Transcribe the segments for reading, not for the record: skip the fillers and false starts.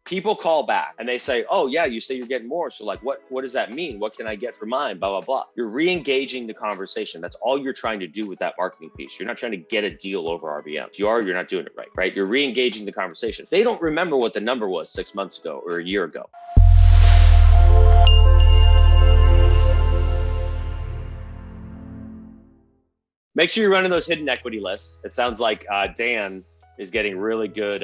People call back and they say, oh yeah, you say you're getting more. So like, what does that mean? What can I get for mine? Blah, blah, blah. You're re-engaging the conversation. That's all you're trying to do with that marketing piece. You're not trying to get a deal over RVM. If you are, you're not doing it right, right? You're re-engaging the conversation. They don't remember what the number was 6 months ago or a year ago. Make sure you're running those hidden equity lists. It sounds like Dan is getting really good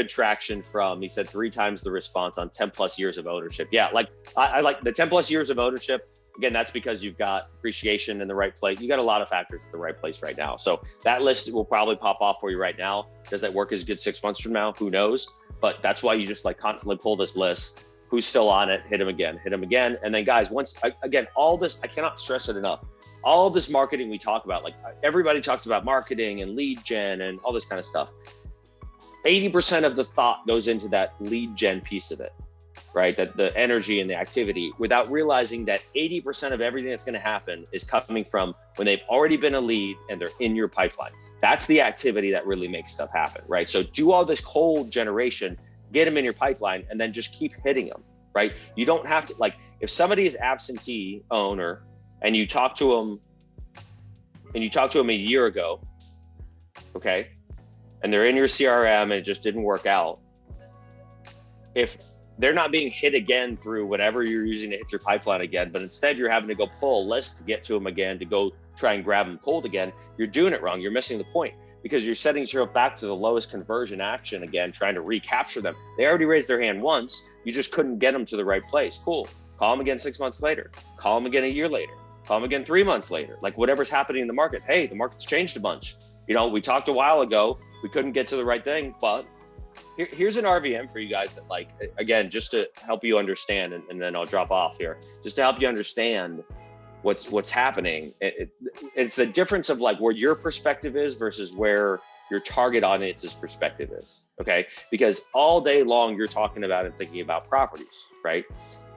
traction from, he said 3 times the response on 10 plus years of ownership. Yeah, like I like the 10 plus years of ownership. Again, that's because you've got appreciation in the right place. You got a lot of factors at the right place right now. So that list will probably pop off for you right now. Does that work as good 6 months from now? Who knows? But that's why you just like constantly pull this list. Who's still on it? Hit them again, hit them again. And then guys, again, all this, I cannot stress it enough. All this marketing we talk about, like everybody talks about marketing and lead gen and all this kind of stuff. 80% of the thought goes into that lead gen piece of it, right? That the energy and the activity, without realizing that 80% of everything that's going to happen is coming from when they've already been a lead and they're in your pipeline. That's the activity that really makes stuff happen, right? So do all this cold generation, get them in your pipeline, and then just keep hitting them, right? You don't have to, like, if somebody is absentee owner and you talk to them a year ago, okay, and they're in your CRM and it just didn't work out, if they're not being hit again through whatever you're using to hit your pipeline again, but instead you're having to go pull a list to get to them again, to go try and grab them cold again, you're doing it wrong. You're missing the point because you're setting yourself back to the lowest conversion action again, trying to recapture them. They already raised their hand once. You just couldn't get them to the right place. Cool. Call them again 6 months later. Call them again a year later. Call them again 3 months later. Like whatever's happening in the market. Hey, the market's changed a bunch. You know, we talked a while ago, we couldn't get to the right thing, but here's an RVM for you guys that, like, again, just to help you understand, and then I'll drop off here, just to help you understand what's happening. It's the difference of like where your perspective is versus where your target audience's perspective is, okay? Because all day long, you're talking about and thinking about properties, right?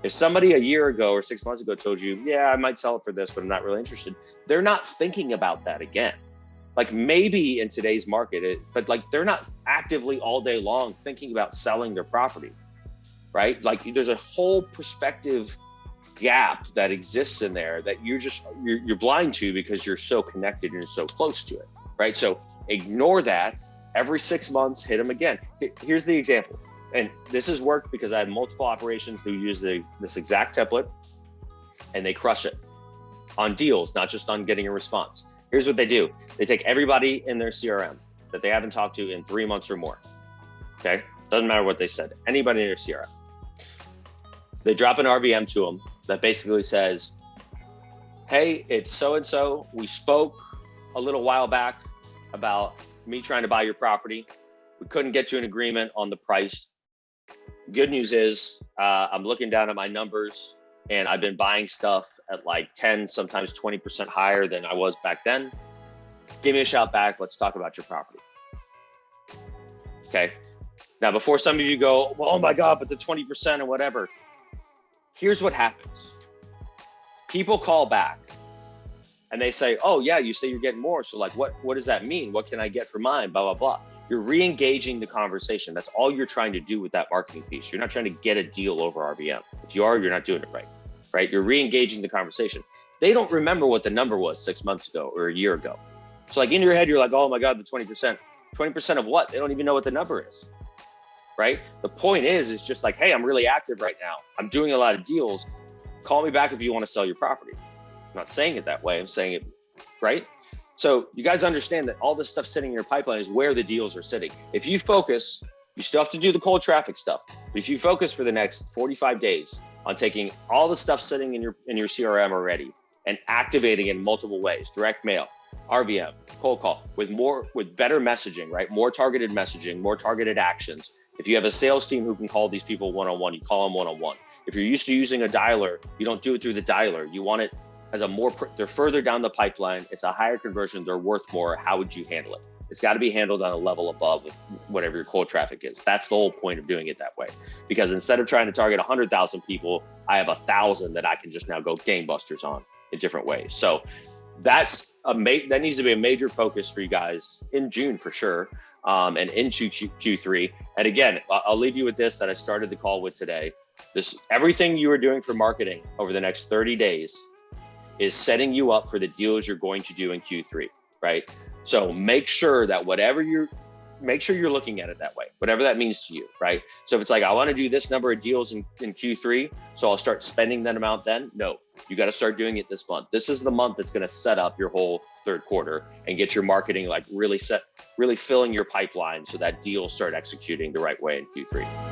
If somebody a year ago or 6 months ago told you, yeah, I might sell it for this, but I'm not really interested, they're not thinking about that again. Like maybe in today's market, but like they're not actively all day long thinking about selling their property, right? Like there's a whole perspective gap that exists in there that you're blind to because you're so connected and you're so close to it, right? So ignore that. Every 6 months, hit them again. Here's the example. And this has worked because I had multiple operations who use this exact template and they crush it on deals, not just on getting a response. Here's what they do. They take everybody in their CRM that they haven't talked to in 3 months or more. Okay? Doesn't matter what they said. Anybody in their CRM. They drop an RVM to them that basically says, hey, it's so-and-so. We spoke a little while back about me trying to buy your property. We couldn't get to an agreement on the price. Good news is I'm looking down at my numbers and I've been buying stuff at like 10, sometimes 20% higher than I was back then. Give me a shout back. Let's talk about your property. Okay. Now, before some of you go, well, oh my God, but the 20% or whatever. Here's what happens. People call back and they say, oh yeah, you say you're getting more. So like, what does that mean? What can I get for mine? Blah, blah, blah. You're re-engaging the conversation. That's all you're trying to do with that marketing piece. You're not trying to get a deal over RVM. If you are, you're not doing it right, right? You're re-engaging the conversation. They don't remember what the number was 6 months ago or a year ago. So like in your head, you're like, oh my God, the 20%. 20% of what? They don't even know what the number is, right? The point is just like, hey, I'm really active right now. I'm doing a lot of deals. Call me back if you want to sell your property. I'm not saying it that way. I'm saying it, right? So you guys understand that all this stuff sitting in your pipeline is where the deals are sitting. If you focus, you still have to do the cold traffic stuff. But if you focus for the next 45 days on taking all the stuff sitting in your CRM already and activating in multiple ways, direct mail, RVM, cold call, with better messaging, right? More targeted messaging, more targeted actions. If you have a sales team who can call these people one-on-one, you call them one-on-one. If you're used to using a dialer, you don't do it through the dialer. You want it as they're further down the pipeline. It's a higher conversion. They're worth more. How would you handle it? It's got to be handled on a level above with whatever your cold traffic is. That's the whole point of doing it that way. Because instead of trying to target 100,000 people, I have 1,000 that I can just now go gangbusters on in different ways. So that needs to be a major focus for you guys in June for sure. and into Q3. And again, I'll leave you with this that I started the call with today. This everything you are doing for marketing over the next 30 days is setting you up for the deals you're going to do in Q3, right? So make sure that make sure you're looking at it that way, whatever that means to you, right? So if it's like, I want to do this number of deals in Q3, so I'll start spending that amount then. No, you got to start doing it this month. This is the month that's going to set up your whole third quarter and get your marketing like really filling your pipeline so that deals start executing the right way in Q3.